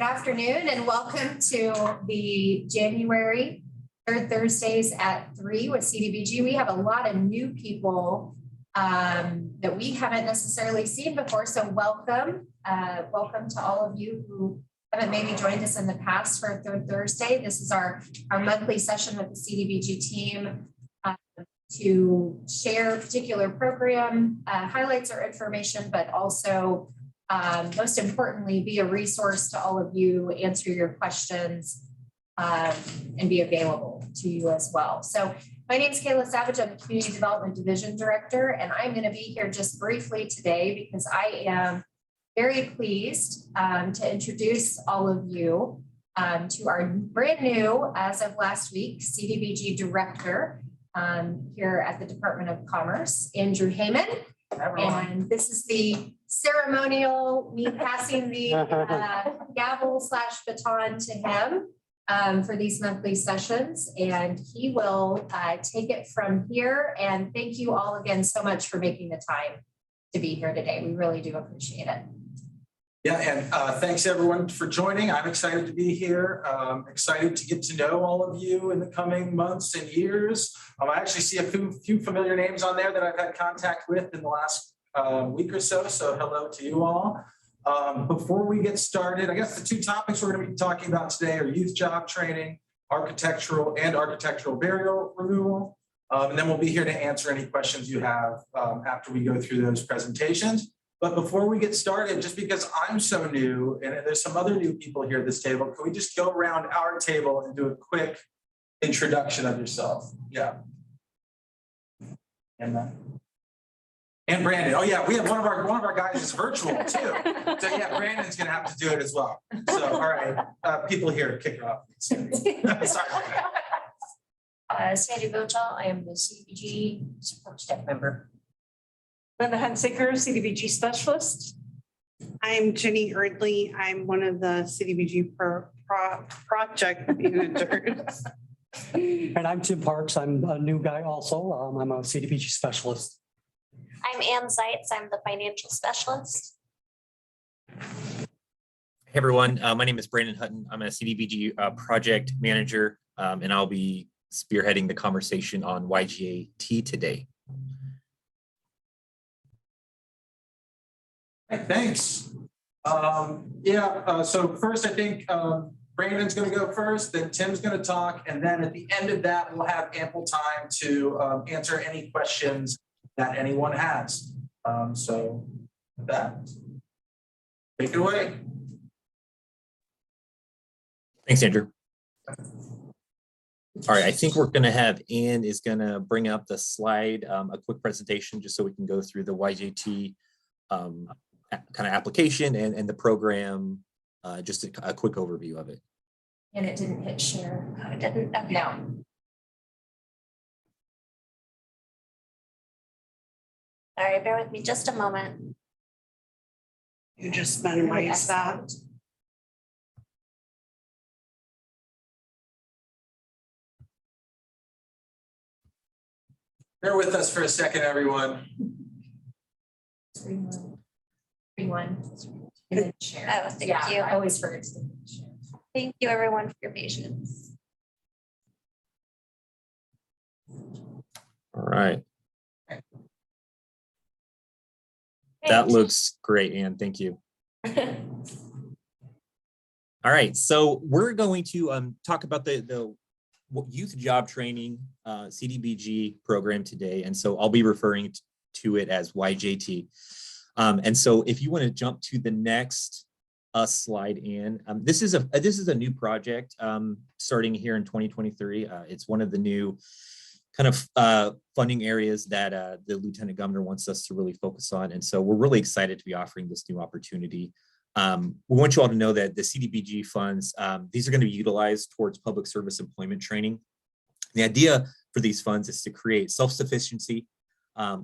Good afternoon and welcome to the January 3rd Thursdays at 3 with CDBG. We have a lot of new people that we haven't necessarily seen before, so welcome. Welcome to all of you who haven't maybe joined us in the past for a Third Thursday. This is our monthly session with the CDBG team to share particular program highlights or information, but also most importantly, be a resource to all of you, answer your questions, and be available to you as well. So my name is Kayla Savage. I'm the Community Development Division Director, and I'm going to be here just briefly today because I am very pleased to introduce all of you to our brand new, as of last week, CDBG Director here at the Department of Commerce, Andrew Heyman. And this is the ceremonial, me passing the gavel/baton to him for these monthly sessions. And he will take it from here. And thank you all again so much for making the time to be here today. We really do appreciate it. Yeah, and thanks everyone for joining. I'm excited to be here. Excited to get to know all of you in the coming months and years. I actually see a few familiar names on there that I've had contact with in the last week or so. So hello to you all. Before we get started, I guess the two topics we're going to be talking about today are youth job training, architectural barrier removal. And then we'll be here to answer any questions you have after we go through those presentations. But before we get started, just because I'm so new and there's some other new people here at this table, can we just go around our table and do a quick introduction of yourself? Yeah. And Brandon. Oh yeah, we have one of our guys is virtual too. So yeah, Brandon's gonna have to do it as well. So all right, people here, kick it off. Sorry. Sandy Botal, I am the CDBG support staff member. Linda Hunsaker, CDBG specialist. I'm Jenny Erdley. I'm one of the CDBG project managers. And I'm Tim Parks. I'm a new guy also. I'm a CDBG specialist. I'm Ann Seitz. I'm the financial specialist. Hey everyone, my name is Brandon Hutton. I'm a CDBG project manager, and I'll be spearheading the conversation on YGAT today. Thanks. So first I think Brandon's going to go first, then Tim's going to talk, and then at the end of that, we'll have ample time to answer any questions that anyone has. So with that, take it away. Thanks, Andrew. All right, I think we're going to have Ann is going to bring up the slide, a quick presentation, just so we can go through the YJT kind of application and the program, just a quick overview of it. And it didn't hit share. Oh, it didn't. Okay. No. All right, bear with me just a moment. You just minimize that. Bear with us for a second, everyone. 3-1. And then share. Oh, thank you. I always forget to share. Thank you everyone for your patience. All right. That looks great, Ann. Thank you. All right, so we're going to talk about the youth job training CDBG program today, and so I'll be referring to it as YJT. And so if you want to jump to the next slide, Ann, this is a new project starting here in 2023. It's one of the new kind of funding areas that the Lieutenant Governor wants us to really focus on. And so we're really excited to be offering this new opportunity. We want you all to know that the CDBG funds, these are going to be utilized towards public service employment training. The idea for these funds is to create self-sufficiency,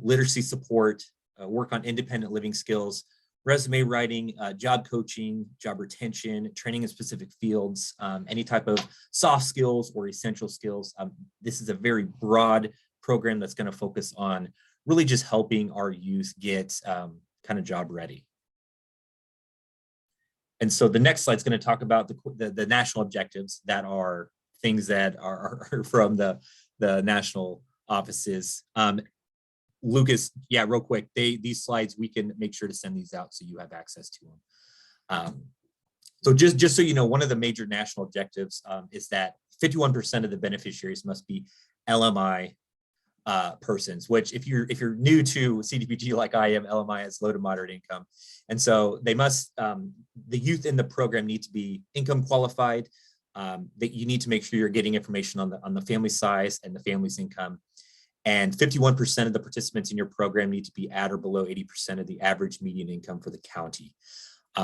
literacy support, work on independent living skills, resume writing, job coaching, job retention, training in specific fields, any type of soft skills or essential skills. This is a very broad program that's going to focus on really just helping our youth get kind of job ready. And so the next slide is going to talk about the national objectives that are things that are from the national offices. Lucas, yeah, real quick, these slides, we can make sure to send these out so you have access to them. So just so you know, one of the major national objectives is that 51% of the beneficiaries must be LMI persons, which if you're new to CDBG like I am, LMI is low to moderate income. And so they must, the youth in the program need to be income qualified, that you need to make sure you're getting information on the family size and the family's income. And 51% of the participants in your program need to be at or below 80% of the average median income for the county.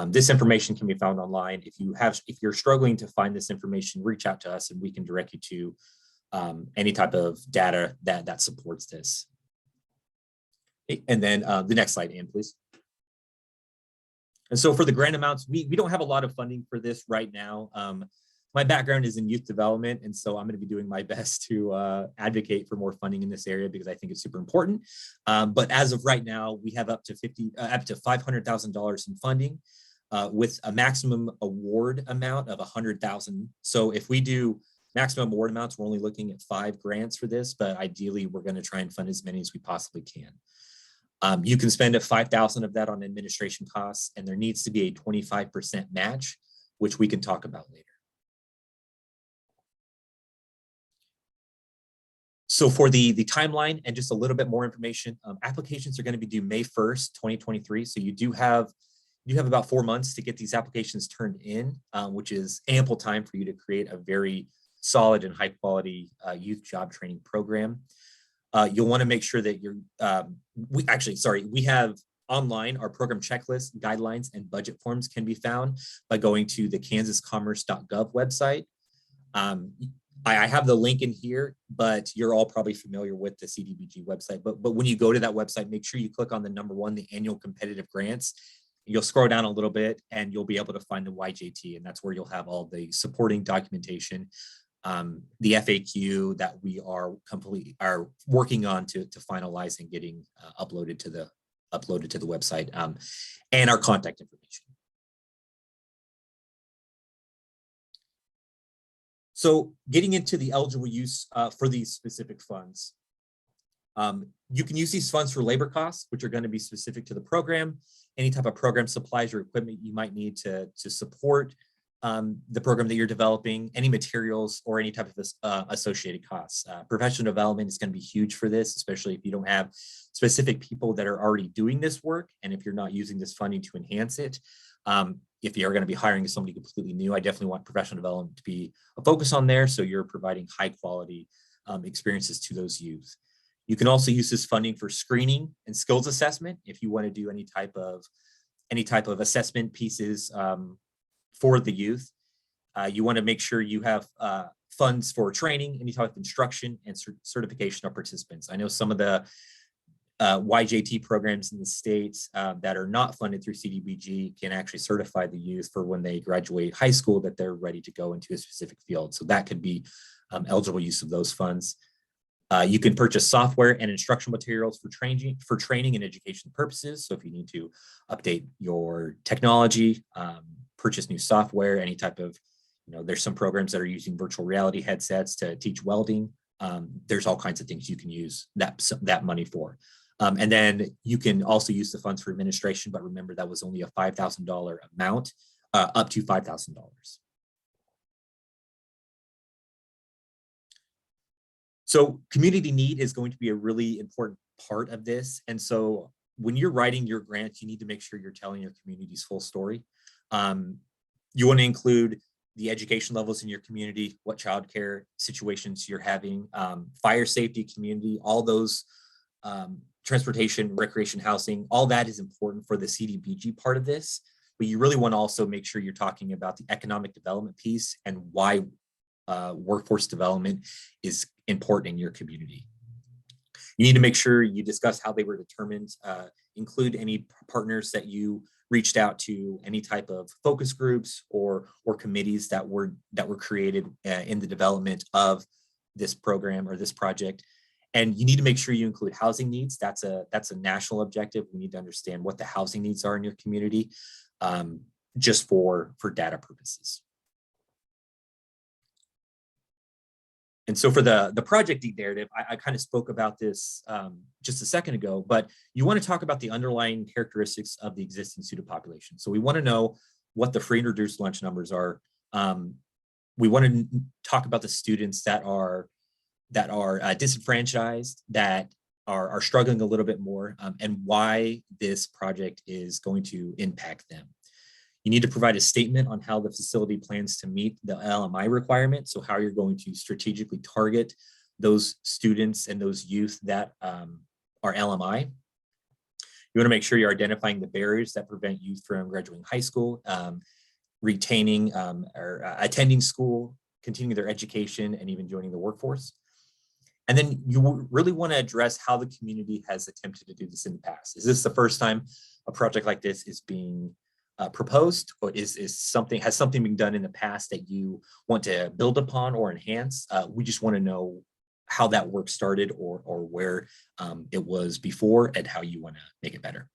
This information can be found online. If you're struggling to find this information, reach out to us and we can direct you to any type of data that supports this. And then the next slide, Ann, please. And so for the grant amounts, we don't have a lot of funding for this right now. My background is in youth development, and so I'm going to be doing my best to advocate for more funding in this area because I think it's super important. But as of right now, we have up to $500,000 in funding with a maximum award amount of $100,000. So if we do maximum award amounts, we're only looking at 5 grants for this, but ideally we're going to try and fund as many as we possibly can. You can spend $5,000 of that on administration costs, and there needs to be a 25% match, which we can talk about later. So for the timeline and just a little bit more information, applications are going to be due May 1st, 2023. So you have about 4 months to get these applications turned in, which is ample time for you to create a very solid and high quality youth job training program. You'll want to make sure that we have online our program checklist, guidelines, and budget forms can be found by going to the kansascommerce.gov website. I have the link in here, but you're all probably familiar with the CDBG website. But when you go to that website, make sure you click on the number 1, the annual competitive grants. You'll scroll down a little bit and you'll be able to find the YJT, and that's where you'll have all the supporting documentation, the FAQ that we are working on to finalize and getting uploaded to the website, and our contact information. So getting into the eligible use for these specific funds, you can use these funds for labor costs, which are going to be specific to the program, any type of program supplies or equipment you might need to support the program that you're developing, any materials or any type of associated costs. Professional development is going to be huge for this, especially if you don't have specific people that are already doing this work, and if you're not using this funding to enhance it. If you're going to be hiring somebody completely new, I definitely want professional development to be a focus on there, so you're providing high quality experiences to those youth. You can also use this funding for screening and skills assessment if you want to do any type of assessment pieces for the youth. You want to make sure you have funds for training, any type of instruction, and certification of participants. I know some of the YJT programs in the states that are not funded through CDBG can actually certify the youth for when they graduate high school that they're ready to go into a specific field. So that could be eligible use of those funds. You can purchase software and instructional materials for training and education purposes. So if you need to update your technology, purchase new software, any type of, there's some programs that are using virtual reality headsets to teach welding. There's all kinds of things you can use that money for. And then you can also use the funds for administration, but remember that was only a $5,000 amount, up to $5,000. So community need is going to be a really important part of this. And so when you're writing your grant, you need to make sure you're telling your community's full story. You want to include the education levels in your community, what childcare situations you're having, fire safety, community, all those, transportation, recreation, housing, all that is important for the CDBG part of this. But you really want to also make sure you're talking about the economic development piece and why workforce development is important in your community. You need to make sure you discuss how they were determined, include any partners that you reached out to, any type of focus groups or committees that were created in the development of this program or this project. And you need to make sure you include housing needs. That's a national objective. We need to understand what the housing needs are in your community. just for data purposes. And so for the project narrative, I kind of spoke about this just a second ago, but you want to talk about the underlying characteristics of the existing student population. So we want to know what the free and reduced lunch numbers are. We want to talk about the students that are disenfranchised, that are struggling a little bit more, and why this project is going to impact them. You need to provide a statement on how the facility plans to meet the LMI requirement. So how you're going to strategically target those students and those youth that are LMI. You want to make sure you're identifying the barriers that prevent youth from graduating high school, retaining or attending school, continuing their education, and even joining the workforce. And then you really want to address how the community has attempted to do this in the past. Is this the first time a project like this is being proposed, or has something been done in the past that you want to build upon or enhance? We just want to know how that work started, or where it was before, and how you want to make it better.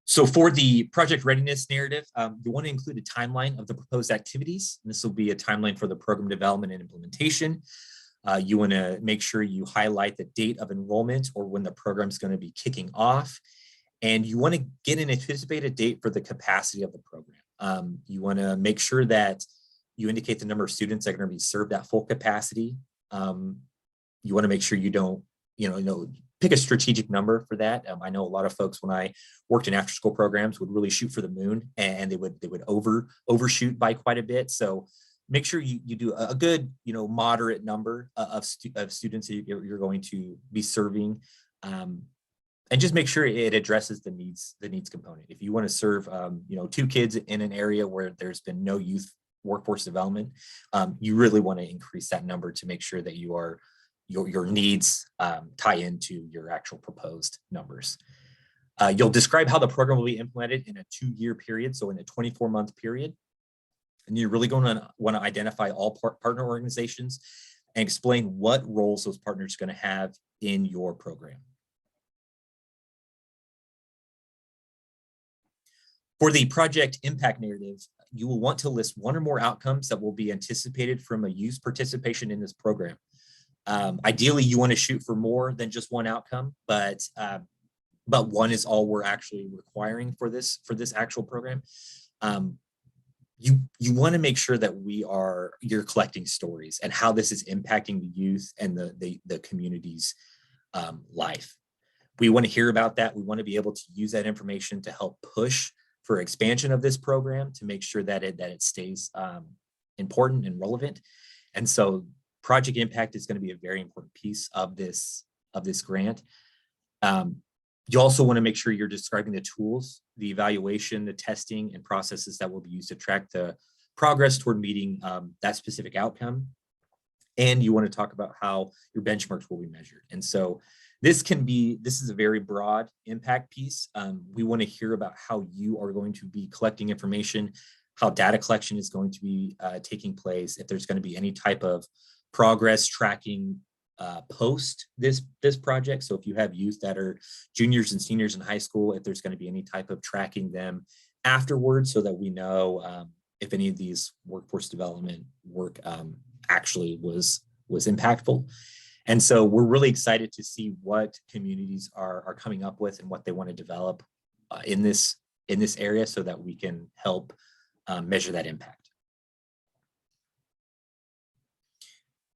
So for the project readiness narrative, you want to include a timeline of the proposed activities. And this will be a timeline for the program development and implementation. You want to make sure you highlight the date of enrollment, or when the program is going to be kicking off. And you want to get an anticipated date for the capacity of the program. You want to make sure that you indicate the number of students that are going to be served at full capacity. You want to make sure you don't, pick a strategic number for that. I know a lot of folks, when I worked in after school programs, would really shoot for the moon, and they would overshoot by quite a bit. So make sure you do a good, moderate number of students that you're going to be serving, and just make sure it addresses the needs component. If you want to serve, 2 kids in an area where there's been no youth workforce development, you really want to increase that number to make sure that your needs tie into your actual proposed numbers. You'll describe how the program will be implemented in a 2-year period, so in a 24-month period. And you're really going to want to identify all partner organizations and explain what roles those partners are going to have in your program. For the project impact narrative, you will want to list 1 or more outcomes that will be anticipated from a youth participation in this program. Ideally, you want to shoot for more than just 1 outcome, but 1 is all we're actually requiring for this actual program. You want to make sure that you're collecting stories and how this is impacting the youth and the community's life. We want to hear about that. We want to be able to use that information to help push for expansion of this program, to make sure that it stays important and relevant. And so project impact is going to be a very important piece of this grant. You also want to make sure you're describing the tools, the evaluation, the testing, and processes that will be used to track the progress toward meeting that specific outcome. And you want to talk about how your benchmarks will be measured. And so this is a very broad impact piece. We want to hear about how you are going to be collecting information, how data collection is going to be taking place, if there's going to be any type of progress tracking post this project. So if you have youth that are juniors and seniors in high school, if there's going to be any type of tracking them afterwards, so that we know if any of these workforce development work actually was impactful. And so we're really excited to see what communities are coming up with and what they want to develop in this area, so that we can help measure that impact.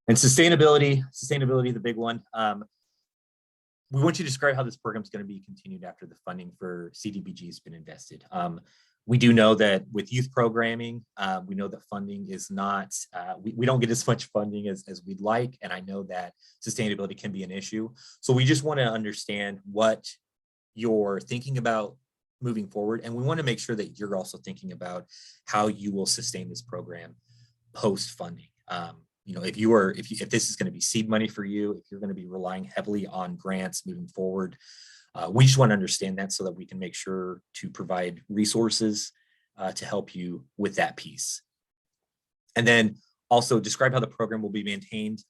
And sustainability, the big one. We want you to describe how this program is going to be continued after the funding for CDBG has been invested. We do know that with youth programming, we know that funding is not, we don't get as much funding as we'd like. And I know that sustainability can be an issue. So we just want to understand what you're thinking about moving forward. And we want to make sure that you're also thinking about how you will sustain this program post funding. If this is going to be seed money for you, if you're going to be relying heavily on grants moving forward, we just want to understand that, so that we can make sure to provide resources to help you with that piece. And then Also describe how the program will be maintained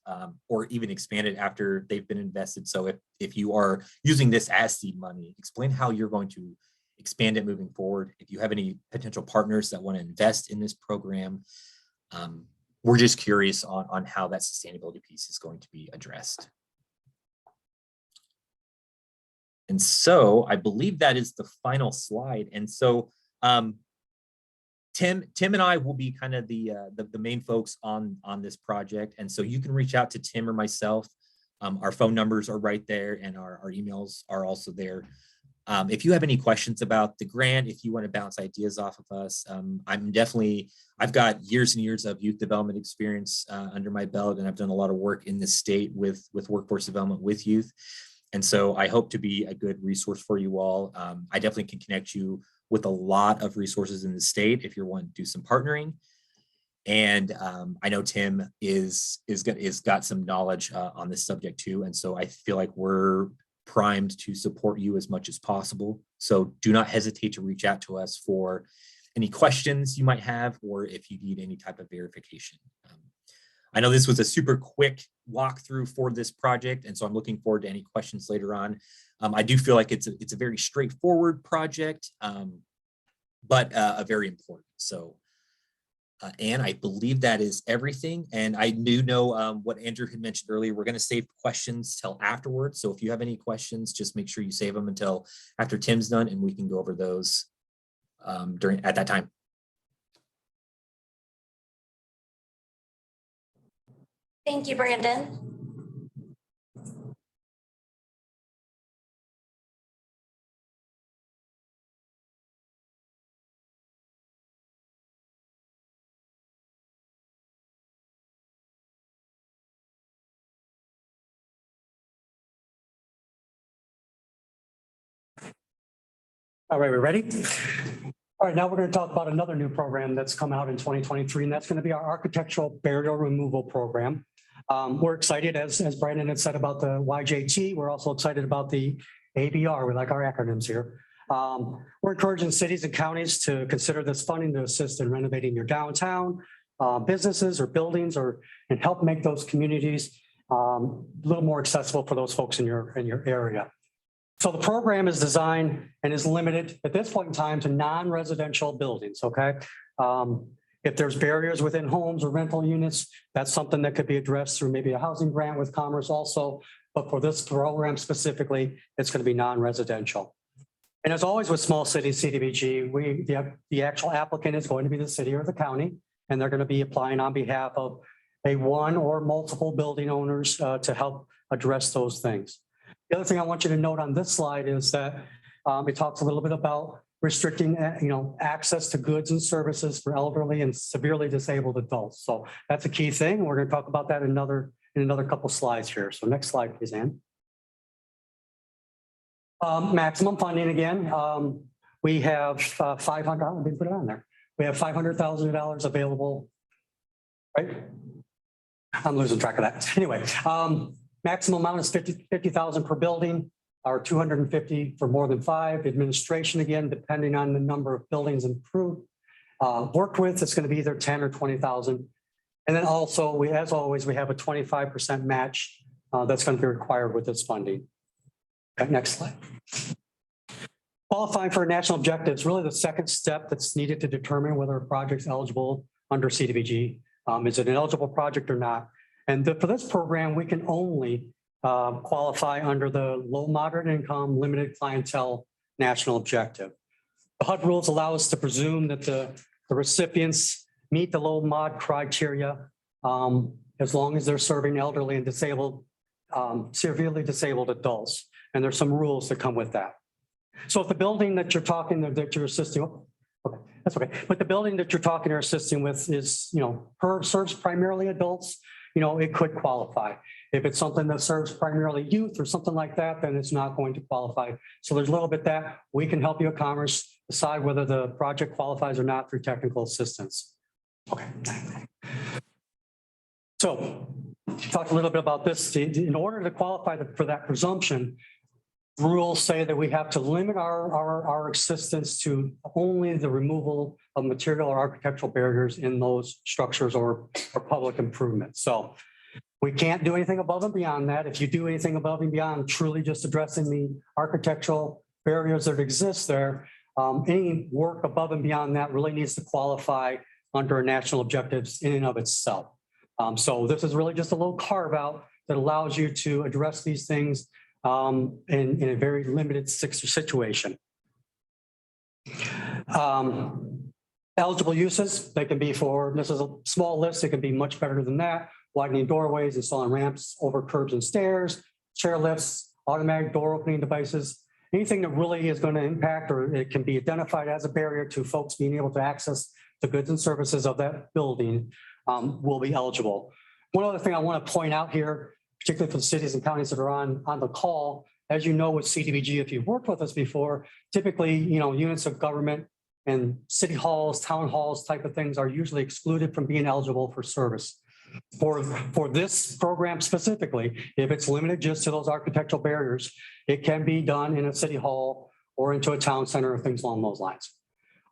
or even expanded after they've been invested. So if you are using this as seed money, explain how you're going to expand it moving forward. If you have any potential partners that want to invest in this program, we're just curious on how that sustainability piece is going to be addressed. And so I believe that is the final slide. And so Tim and I will be kind of the main folks on this project. And so you can reach out to Tim or myself. Our phone numbers are right there and our emails are also there. If you have any questions about the grant, if you want to bounce ideas off of us, I've got years and years of youth development experience under my belt, and I've done a lot of work in this state with workforce development with youth. And so I hope to be a good resource for you all. I definitely can connect you with a lot of resources in the state if you're wanting to do some partnering. And I know Tim is got some knowledge on this subject too. And so I feel like we're primed to support you as much as possible. So do not hesitate to reach out to us for any questions you might have, or if you need any type of verification. I know this was a super quick walkthrough for this project, and so I'm looking forward to any questions later on. I do feel like it's a very straightforward project, but a very important. So, and I believe that is everything. And I do know what Andrew had mentioned earlier, we're going to save questions till afterwards. So if you have any questions, just make sure you save them until after Tim's done, and we can go over those at that time. Thank you, Brandon. All right, we ready? All right, now we're going to talk about another new program that's come out in 2023, and that's going to be our architectural barrier removal program. We're excited, as Brandon had said, about the YJT. We're also excited about the ABR. We like our acronyms here. We're encouraging cities and counties to consider this funding to assist in renovating your downtown businesses or buildings, and help make those communities a little more accessible for those folks in your area. So the program is designed and is limited at this point in time to non-residential buildings, okay? If there's barriers within homes or rental units, that's something that could be addressed through maybe a housing grant with Commerce also. But for this program specifically, it's going to be non-residential. And as always with small cities CDBG, the actual applicant is going to be the city or the county, and they're going to be applying on behalf of a one or multiple building owners to help address those things. The other thing I want you to note on this slide is that it talks a little bit about restricting, access to goods and services for elderly and severely disabled adults. So that's a key thing. We're going to talk about that in another couple slides here. So next slide, please, Ann. Maximum funding again. We have $500. Let me put it on there. We have $500,000 available. Right? I'm losing track of that. Anyway. Maximum amount is 50,000 per building, or 250 for more than 5. Administration, again, depending on the number of buildings improved, worked with, it's going to be either 10 or 20,000. And then also, as always, we have a 25% match that's going to be required with this funding. Okay, next slide. Qualifying for national objectives, really the second step that's needed to determine whether a project's eligible under CDBG. Is it an eligible project or not? And for this program, we can only qualify under the low moderate income limited clientele national objective. The HUD rules allow us to presume that the recipients meet the low mod criteria as long as they're serving elderly and disabled, severely disabled adults. And there's some rules that come with that. So if the building that you're assisting, okay, that's okay. But the building that you're talking or assisting with is, serves primarily adults, it could qualify. If it's something that serves primarily youth or something like that, then it's not going to qualify. So there's a little bit that we can help you at Commerce decide whether the project qualifies or not through technical assistance. Okay. So talk a little bit about this. In order to qualify for that presumption, rules say that we have to limit our existence to only the removal of material or architectural barriers in those structures or public improvements. So we can't do anything above and beyond that. If you do anything above and beyond truly just addressing the architectural barriers that exist there, any work above and beyond that really needs to qualify under national objectives in and of itself. So this is really just a little carve out that allows you to address these things in a very limited situation. Eligible uses, they can be for, this is a small list, it can be much better than that. Widening doorways, installing ramps over curbs and stairs, chair lifts, automatic door opening devices, anything that really is going to impact or it can be identified as a barrier to folks being able to access the goods and services of that building will be eligible. One other thing I want to point out here, particularly for the cities and counties that are on the call, as you know with CDBG, if you've worked with us before, typically, units of government and city halls, town halls type of things are usually excluded from being eligible for service. For this program specifically, if it's limited just to those architectural barriers, it can be done in a city hall or into a town center or things along those lines.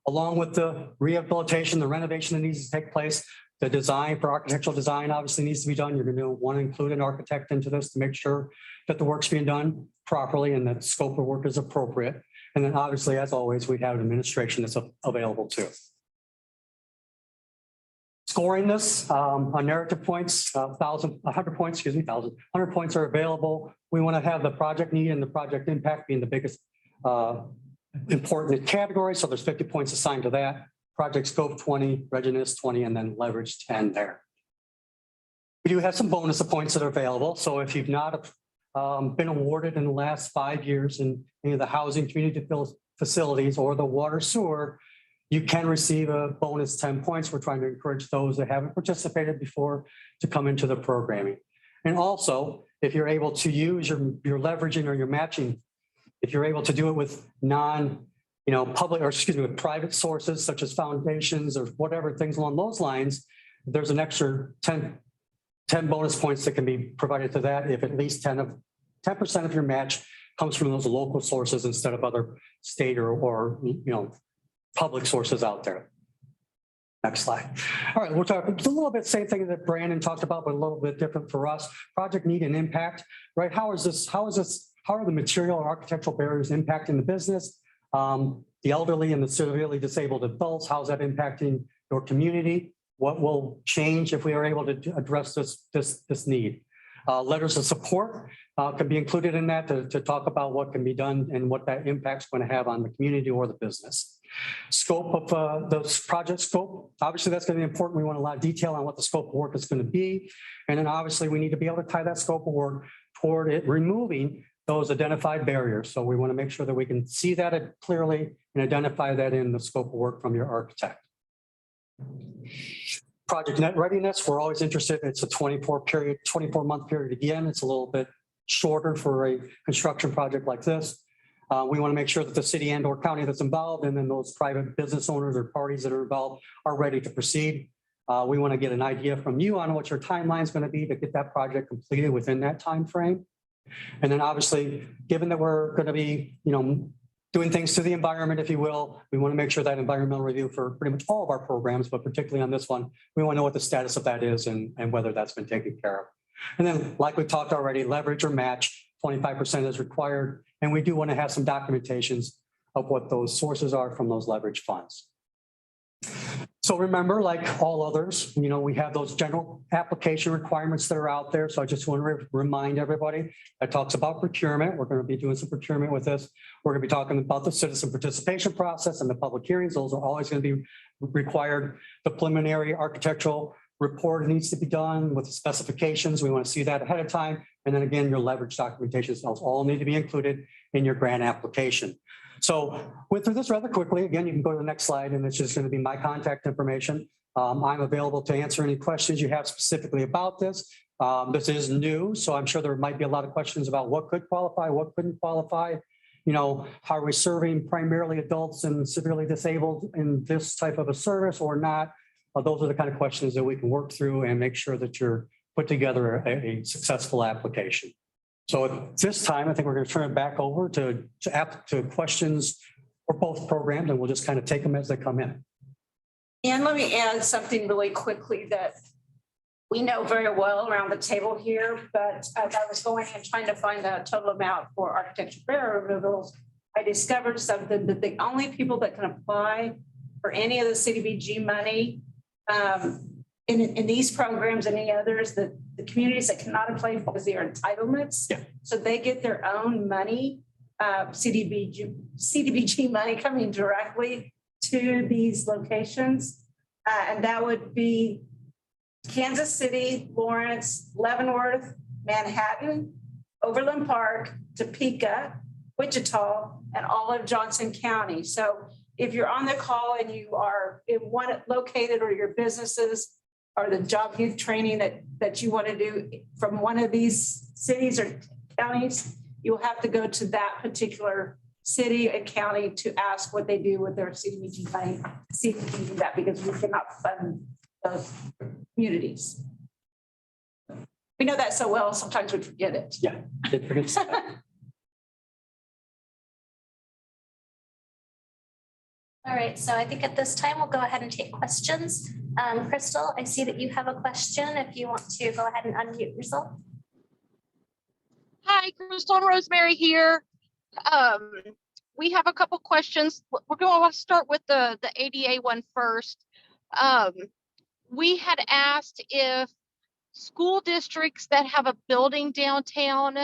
Along with the rehabilitation, the renovation that needs to take place, the design for architectural design obviously needs to be done. You're going to want to include an architect into this to make sure that the work's being done properly and that scope of work is appropriate. And then obviously, as always, we have administration that's available too. Scoring this on narrative points, 100 points are available. We want to have the project need and the project impact being the biggest important category. So there's 50 points assigned to that. Project scope 20, readiness 20, and then leverage 10 there. We do have some bonus points that are available. So if you've not been awarded in the last 5 years in any of the housing community facilities or the water sewer, you can receive a bonus 10 points. We're trying to encourage those that haven't participated before to come into the programming. And also, if you're able to use your leveraging or your matching, if you're able to do it with public, or excuse me, with private sources such as foundations or whatever, things along those lines, there's an extra 10 bonus points that can be provided to that if at least 10% of your match comes from those local sources instead of other state or public sources out there. Next slide. All right, we'll talk a little bit same thing that Brandon talked about, but a little bit different for us. Project need and impact, right? How are the material and architectural barriers impacting the business? The elderly and the severely disabled adults, how's that impacting your community? What will change if we are able to address this need? Letters of support can be included in that to talk about what can be done and what that impact's going to have on the community or the business. Scope of the project scope, obviously that's going to be important. We want a lot of detail on what the scope of work is going to be. And then obviously we need to be able to tie that scope of work toward it removing those identified barriers. So we want to make sure that we can see that clearly and identify that in the scope of work from your architect. Project net readiness, we're always interested. It's a 24-month period. Again, it's a little bit shorter for a construction project like this. We want to make sure that the city and or county that's involved and then those private business owners or parties that are involved are ready to proceed. We want to get an idea from you on what your timeline is going to be to get that project completed within that time frame. And then obviously, given that we're going to be, doing things to the environment, if you will, we want to make sure that environmental review for pretty much all of our programs, but particularly on this one, we want to know what the status of that is and whether that's been taken care of. And then, like we talked already, leverage or match, 25% is required. And we do want to have some documentations of what those sources are from those leverage funds. So remember, like all others, we have those general application requirements that are out there. So I just want to remind everybody that talks about procurement. We're going to be doing some procurement with this. We're going to be talking about the citizen participation process and the public hearings. Those are always going to be required. The preliminary architectural report needs to be done with the specifications. We want to see that ahead of time. And then again, your leverage documentation all need to be included in your grant application. So went through this rather quickly. Again, you can go to the next slide and it's just going to be my contact information. I'm available to answer any questions you have specifically about this. This is new, so I'm sure there might be a lot of questions about what could qualify, what couldn't qualify. How are we serving primarily adults and severely disabled in this type of a service or not? Those are the kind of questions that we can work through and make sure that you're put together a successful application. So at this time, I think we're going to turn it back over to questions for both programs, and we'll just kind of take them as they come in. And let me add something really quickly that we know very well around the table here, but as I was going and trying to find the total amount for architectural barrier removals, I discovered something that the only people that can apply for any of the CDBG money in these programs and any others, the communities that cannot apply because they are entitlements. Yeah. So they get their own money, CDBG money coming directly to these locations. And that would be Kansas City, Lawrence, Leavenworth, Manhattan, Overland Park, Topeka, Wichita, and all of Johnson County. So if you're on the call and you are in one located, or your businesses or the job youth training that you want to do from one of these cities or counties, you'll have to go to that particular city and county to ask what they do with their CDBG money, see if we can do that, because we cannot fund those communities. We know that so well, sometimes we forget it. Yeah. All right, so I think at this time, we'll go ahead and take questions. Crystal, I see that you have a question. If you want to go ahead and unmute yourself. Hi, Crystal and Rosemary here. We have a couple questions. We're going to start with the ADA one first. We had asked if school districts that have a building downtown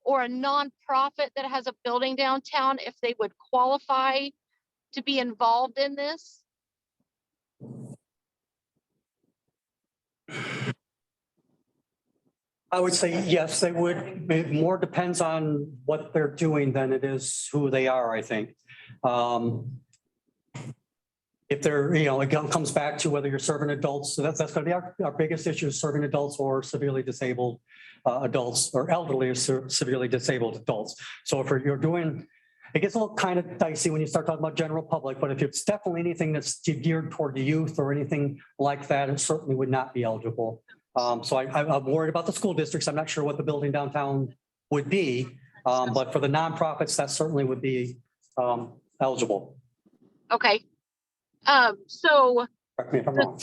or a nonprofit that has a building downtown, if they would qualify to be involved in this. I would say yes, they would. It more depends on what they're doing than it is who they are, I think. If they're, it comes back to whether you're serving adults. So that's going to be our biggest issue, is serving adults or severely disabled adults, or elderly or severely disabled adults. So if you're doing, it gets a little kind of dicey when you start talking about general public, but if it's definitely anything that's geared toward the youth or anything like that, it certainly would not be eligible. So I'm worried about the school districts. I'm not sure what the building downtown would be, but for the nonprofits, that certainly would be eligible. Okay. So Correct me if I'm wrong.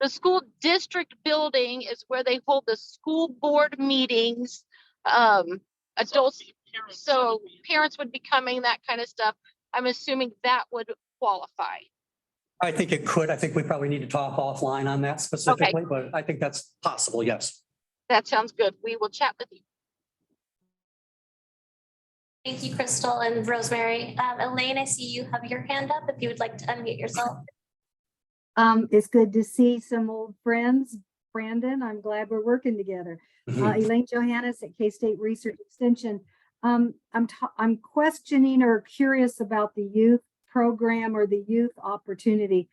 the school district building is where they hold the school board meetings. Adults, so parents would be coming, that kind of stuff. I'm assuming that would qualify. I think it could. I think we probably need to talk offline on that specifically, but I think that's possible, yes. That sounds good. We will chat with you. Thank you, Crystal and Rosemary. Elaine, I see you have your hand up if you would like to unmute yourself. It's good to see some old friends. Brandon, I'm glad we're working together. Elaine Johannes at K-State Research Extension. I'm questioning or curious about the youth program or the youth opportunity.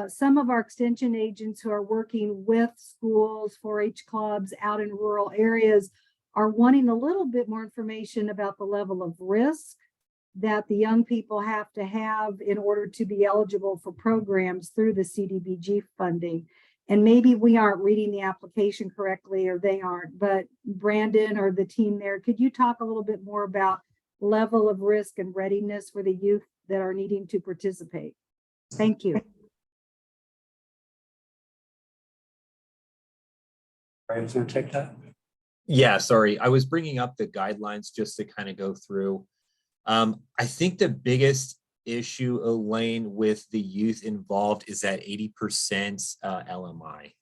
Some of our extension agents who are working with schools, 4-H clubs out in rural areas are wanting a little bit more information about the level of risk that the young people have to have in order to be eligible for programs through the CDBG funding. And maybe we aren't reading the application correctly, or they aren't, but Brandon or the team there, could you talk a little bit more about level of risk and readiness for the youth that are needing to participate? Thank you. Brian's going to take that. Yeah, sorry. I was bringing up the guidelines just to kind of go through. I think the biggest issue, Elaine, with the youth involved is that 80% LMI.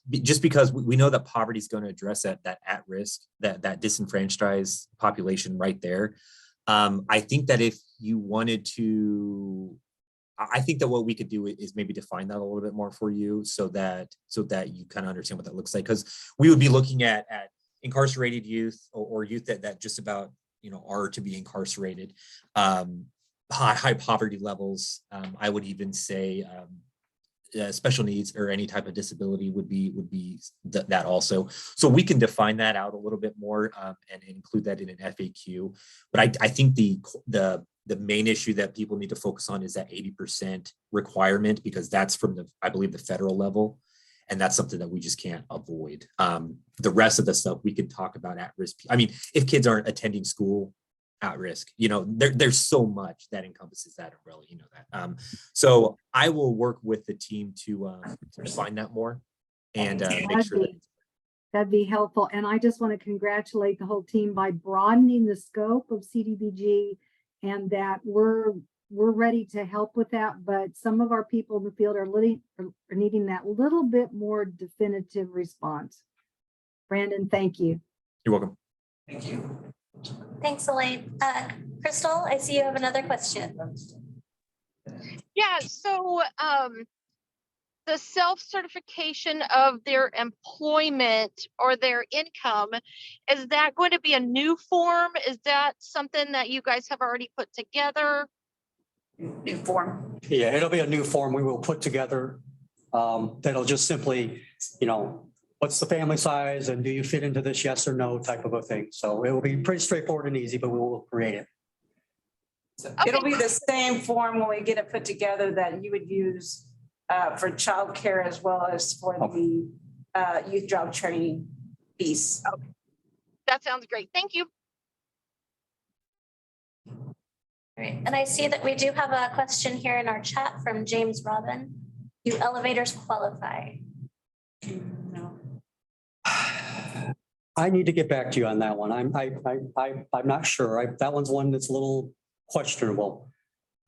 Just because we know that poverty is going to address that at risk, that disenfranchised population right there. I think that if you wanted to, I think that what we could do is maybe define that a little bit more for you, so that you kind of understand what that looks like, because we would be looking at incarcerated youth or youth that just about are to be incarcerated, high poverty levels. I would even say special needs or any type of disability would be that also. So we can define that out a little bit more and include that in an FAQ. But I think the main issue that people need to focus on is that 80% requirement, because that's from I believe the federal level. And that's something that we just can't avoid. The rest of the stuff we can talk about at risk. I mean, if kids aren't attending school at risk, there's so much that encompasses that umbrella, that. So I will work with the team to find that more and make sure that. That'd be helpful. And I just want to congratulate the whole team by broadening the scope of CDBG, and that we're ready to help with that. But some of our people in the field are needing that little bit more definitive response. Brandon, thank you. You're welcome. Thank you. Thanks, Elaine. Crystal, I see you have another question. Yeah, so the self-certification of their employment or their income, is that going to be a new form? Is that something that you guys have already put together? New form. Yeah, it'll be a new form we will put together. That'll just simply, what's the family size and do you fit into this yes or no type of a thing. So it will be pretty straightforward and easy, but we will create it. It'll be the same form when we get it put together that you would use for childcare as well as for the youth job training piece. Okay. That sounds great. Thank you. All right, and I see that we do have a question here in our chat from James Robin. Do elevators qualify? No. I need to get back to you on that one. I'm not sure. That one's one that's a little questionable.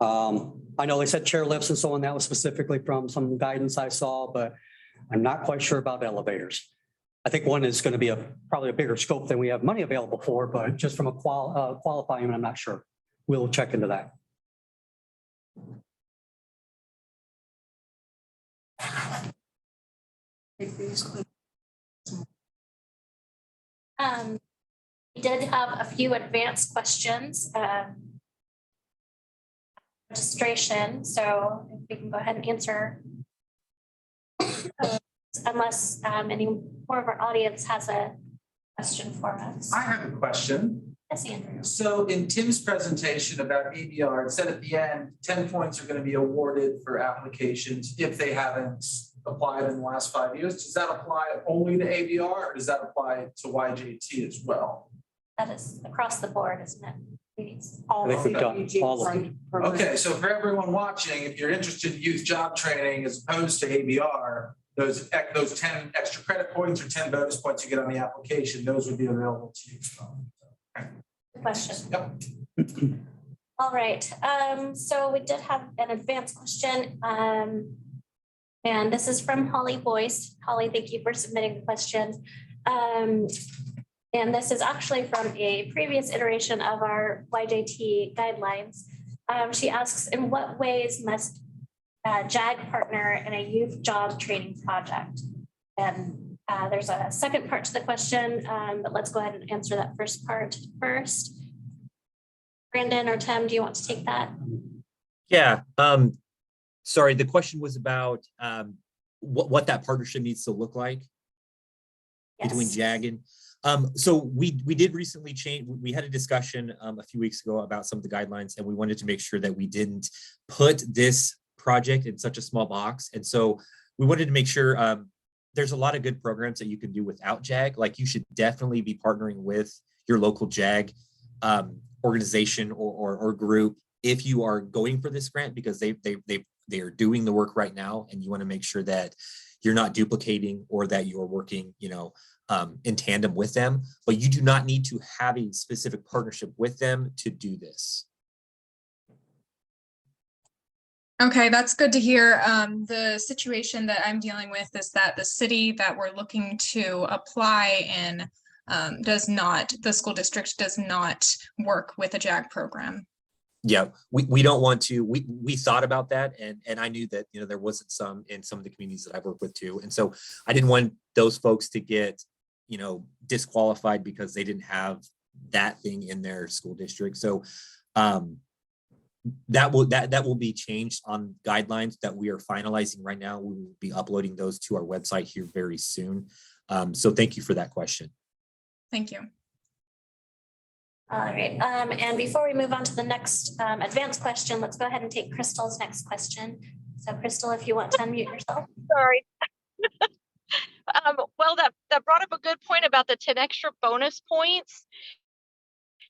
I know they said chairlifts and so on. That was specifically from some guidance I saw, but I'm not quite sure about elevators. I think one is going to be probably a bigger scope than we have money available for, but just from a qualifying, I'm not sure. We'll check into that. We did have a few advanced questions. Registration, so if we can go ahead and answer unless any more of our audience has a question for us. I have a question. Yes, Andrew. So in Tim's presentation about ABR, it said at the end, 10 points are going to be awarded for applications if they haven't applied in the last 5 years. Does that apply only to ABR or does that apply to YJT as well? That is across the board, isn't it? I think we've done all of them. Okay, so for everyone watching, if you're interested in youth job training as opposed to ABR, those 10 extra credit points or 10 bonus points you get on the application, those would be available to you as well. Good question. Yep. All right, so we did have an advanced question. And this is from Holly Boyce. Holly, thank you for submitting the question. And this is actually from a previous iteration of our YJT guidelines. She asks, in what ways must JAG partner in a youth job training project? And there's a second part to the question, but let's go ahead and answer that first part first. Brandon or Tim, do you want to take that? Yeah. Sorry, the question was about what that partnership needs to look like between JAG and. So we did recently change. We had a discussion a few weeks ago about some of the guidelines, and we wanted to make sure that we didn't put this project in such a small box. And so we wanted to make sure there's a lot of good programs that you can do without JAG. Like you should definitely be partnering with your local JAG organization or group if you are going for this grant, because they are doing the work right now, and you want to make sure that you're not duplicating or that you're working, in tandem with them, but you do not need to have a specific partnership with them to do this. Okay, that's good to hear. The situation that I'm dealing with is that the city that we're looking to apply in the school district does not work with a JAG program. Yeah, we don't want to, we thought about that, and I knew that, there wasn't some in some of the communities that I've worked with too. And so I didn't want those folks to get, disqualified because they didn't have that thing in their school district. So that will be changed on guidelines that we are finalizing right now. We will be uploading those to our website here very soon. So thank you for that question. Thank you. All right, and before we move on to the next advanced question, let's go ahead and take Crystal's next question. So Crystal, if you want to unmute yourself. Sorry. Well, that brought up a good point about the 10 extra bonus points.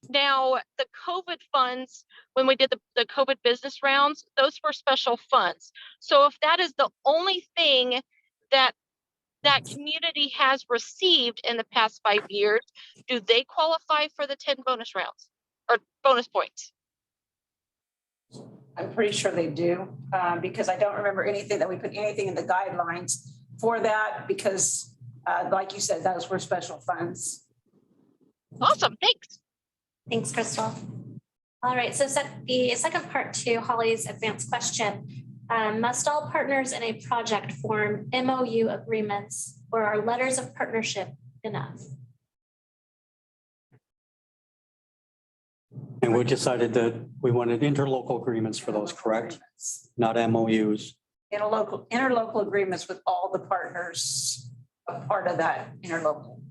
Now, the COVID funds, when we did the COVID business rounds, those were special funds. So if that is the only thing that that community has received in the past 5 years, do they qualify for the 10 bonus rounds or bonus points? I'm pretty sure they do, because I don't remember anything that we put anything in the guidelines for that, because like you said, those were special funds. Awesome, thanks. Thanks, Crystal. All right, so the second part to Holly's advanced question. Must all partners in a project form MOU agreements, or are letters of partnership enough? And we decided that we wanted interlocal agreements for those, correct? Not MOUs. Interlocal agreements with all the partners, a part of that interlocal.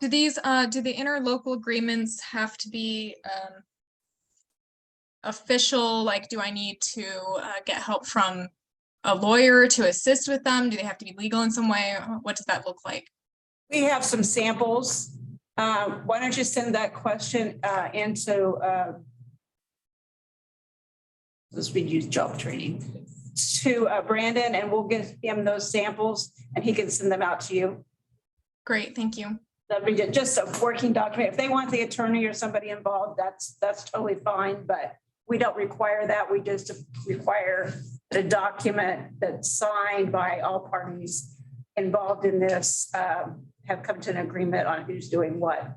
Do the interlocal agreements have to be official? Like, do I need to get help from a lawyer to assist with them? Do they have to be legal in some way? What does that look like? We have some samples. Why don't you send that question into this we use job training to Brandon, and we'll give him those samples and he can send them out to you. Great, thank you. That'd be just a working document. If they want the attorney or somebody involved, that's totally fine, but we don't require that. We just require a document that's signed by all parties involved in this, have come to an agreement on who's doing what.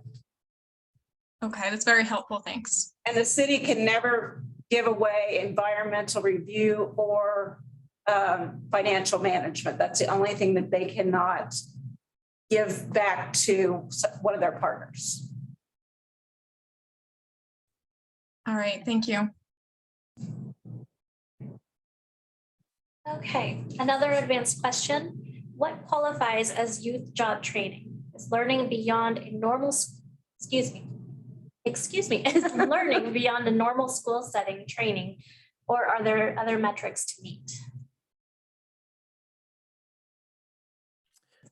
Okay, that's very helpful, thanks. And the city can never give away environmental review or financial management. That's the only thing that they cannot give back to one of their partners. All right, thank you. Okay, another advanced question. What qualifies as youth job training? Is learning beyond a normal, is learning beyond a normal school setting training, or are there other metrics to meet?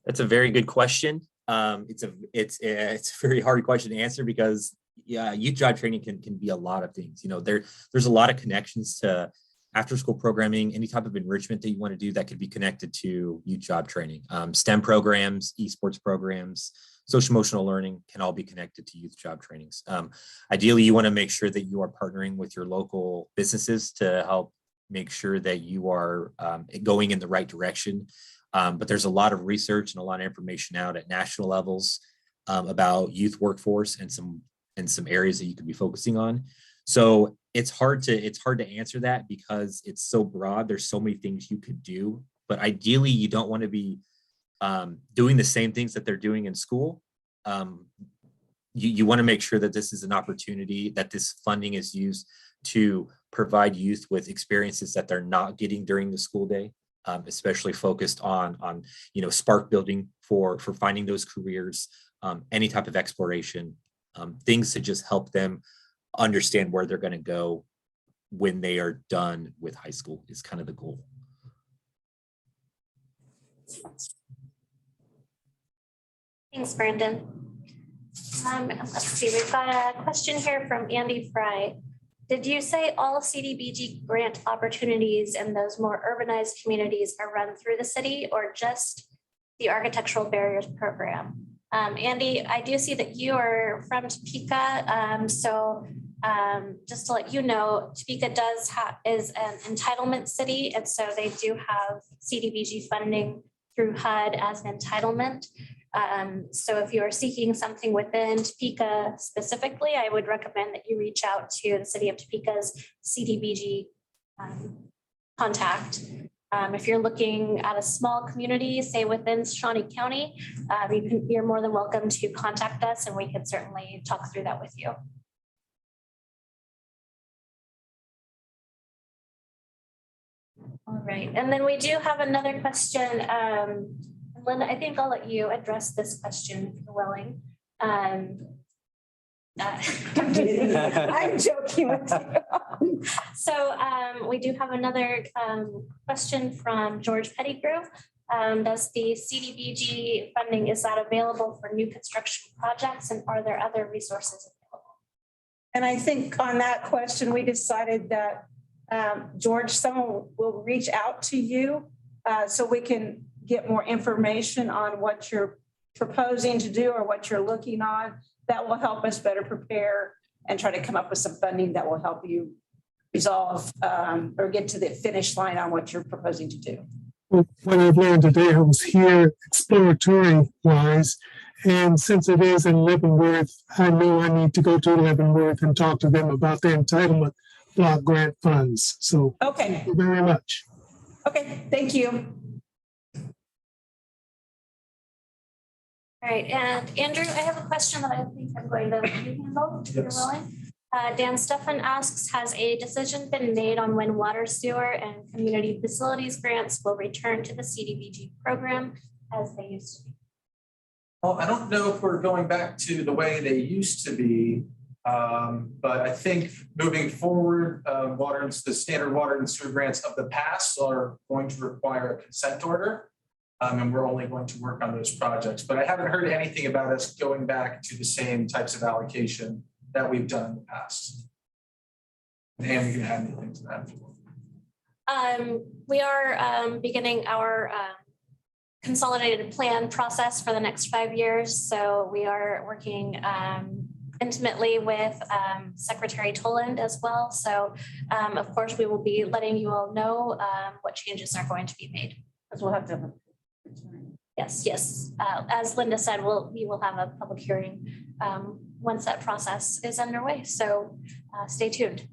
That's a very good question. It's a very hard question to answer because youth job training can be a lot of things. You know, there's a lot of connections to after school programming, any type of enrichment that you want to do that could be connected to youth job training. STEM programs, esports programs, social emotional learning can all be connected to youth job trainings. Ideally, you want to make sure that you are partnering with your local businesses to help make sure that you are going in the right direction. But there's a lot of research and a lot of information out at national levels about youth workforce and some areas that you could be focusing on. So it's hard to answer that because it's so broad. There's so many things you could do, but ideally you don't want to be doing the same things that they're doing in school. You want to make sure that this is an opportunity, that this funding is used to provide youth with experiences that they're not getting during the school day. Especially focused on spark building for finding those careers, any type of exploration, things to just help them understand where they're going to go when they are done with high school is kind of the goal. Thanks, Brandon. Let's see, we've got a question here from Andy Fry. Did you say all CDBG grant opportunities in those more urbanized communities are run through the city or just the architectural barriers program? Andy, I do see that you are from Topeka. Just to let you know, Topeka is an entitlement city. And so they do have CDBG funding through HUD as an entitlement. So if you are seeking something within Topeka specifically, I would recommend that you reach out to the City of Topeka's CDBG contact. If you're looking at a small community, say within Shawnee County, you're more than welcome to contact us and we can certainly talk through that with you. All right, and then we do have another question. Linda, I think I'll let you address this question if you're willing. I'm joking with you. So we do have another question from George Pettigrew. Does the CDBG funding, is that available for new construction projects, and are there other resources available? And I think on that question, we decided that, George, someone will reach out to you so we can get more information on what you're proposing to do or what you're looking on. That will help us better prepare and try to come up with some funding that will help you resolve or get to the finish line on what you're proposing to do. Well, what I've learned today, I was here exploratory wise, and since it is in Leavenworth, I know I need to go to Leavenworth and talk to them about the entitlement block grant funds. So Okay, thank you very much. okay, thank you. All right, and Andrew, I have a question that I think I'm going to you handle, if you're Yes. willing. Dan Stefan asks, has a decision been made on when water, sewer, and community facilities grants will return to the CDBG program as they used to be? Well, I don't know if we're going back to the way they used to be, but I think moving forward, the standard water and sewer grants of the past are going to require a consent order. And we're only going to work on those projects, but I haven't heard anything about us going back to the same types of allocation that we've done in the past. And we can add anything to that. We are beginning our consolidated plan process for the next 5 years. So we are working intimately with Secretary Toland as well. So of course, we will be letting you all know what changes are going to be made. Because we'll have to. Yes, yes. As Linda said, we will have a public hearing once that process is underway. So stay tuned.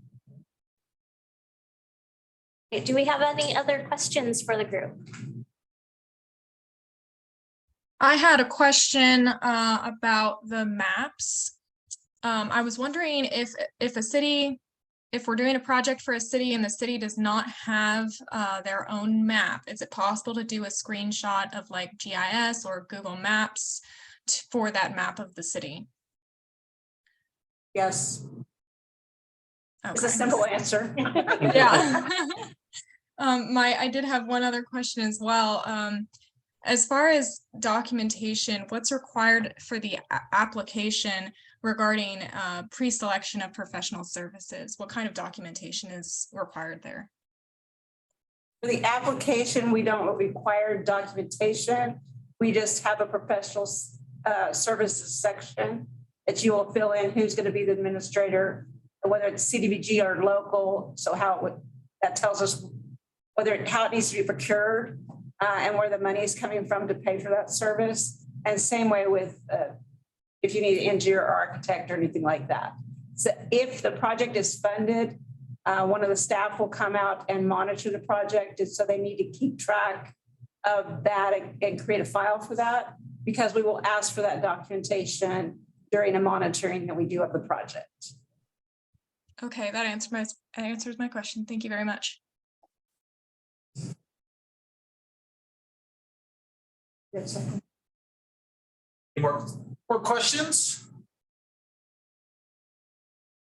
Okay, do we have any other questions for the group? I had a question about the maps. I was wondering if we're doing a project for a city and the city does not have their own map, is it possible to do a screenshot of like GIS or Google Maps for that map of the city? Yes, it's a Okay. simple answer. Yeah. I did have one other question as well. As far as documentation, what's required for the application regarding pre-selection of professional services? What kind of documentation is required there? For the application, we don't require documentation. We just have a professional services section that you will fill in who's going to be the administrator, whether it's CDBG or local. So that tells us how it needs to be procured and where the money is coming from to pay for that service. And same way with if you need an engineer or architect or anything like that. So if the project is funded, one of the staff will come out and monitor the project. And so they need to keep track of that and create a file for that, because we will ask for that documentation during the monitoring that we do of the project. Okay, that answers my question. Thank you very much. Yes. Any more questions?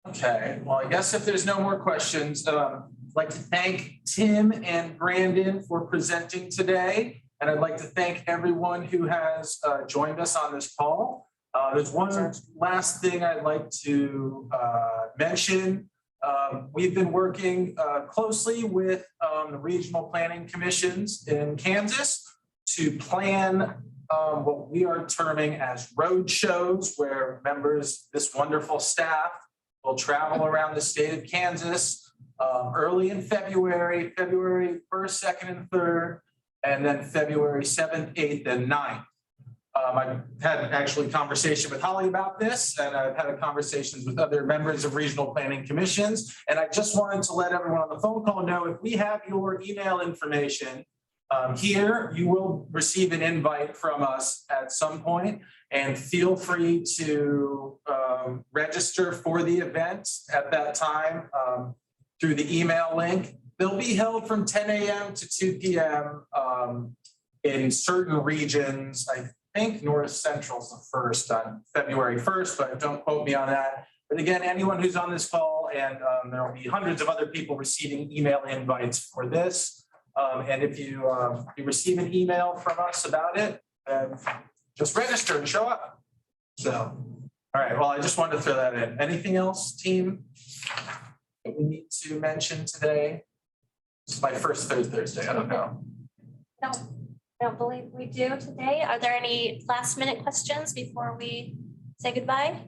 Okay, well, I guess if there's no more questions, I'd like to thank Tim and Brandon for presenting today. And I'd like to thank everyone who has joined us on this call. There's one last thing I'd like to mention. We've been working closely with the regional planning commissions in Kansas to plan what we are terming as road shows, where members, this wonderful staff, will travel around the state of Kansas early in February 1st, 2nd, and 3rd, and then February 7th, 8th, and 9th. I've had actually conversation with Holly about this, and I've had conversations with other members of regional planning commissions. And I just wanted to let everyone on the phone call know, if we have your email information here, you will receive an invite from us at some point, and feel free to register for the event at that time through the email link. They'll be held from 10 a.m. to 2 p.m. In certain regions. I think North Central is the first on February 1st, but don't quote me on that. But again, anyone who's on this call, and there will be hundreds of other people receiving email invites for this. And if you receive an email from us about it, just register and show up. So, all right, well, I just wanted to throw that in. Anything else, team, that we need to mention today? It's my first Thursday, I don't know. No, I don't believe we do today. Are there any last minute questions before we say goodbye?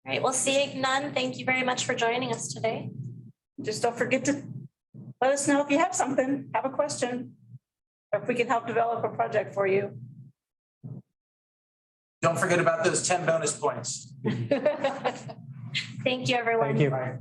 All right, well, seeing none, thank you very much for joining us today. Just don't forget to let us know if you have something, have a question, or if we can help develop a project for you. Don't forget about those 10 bonus points. Thank you, everyone. Thank you.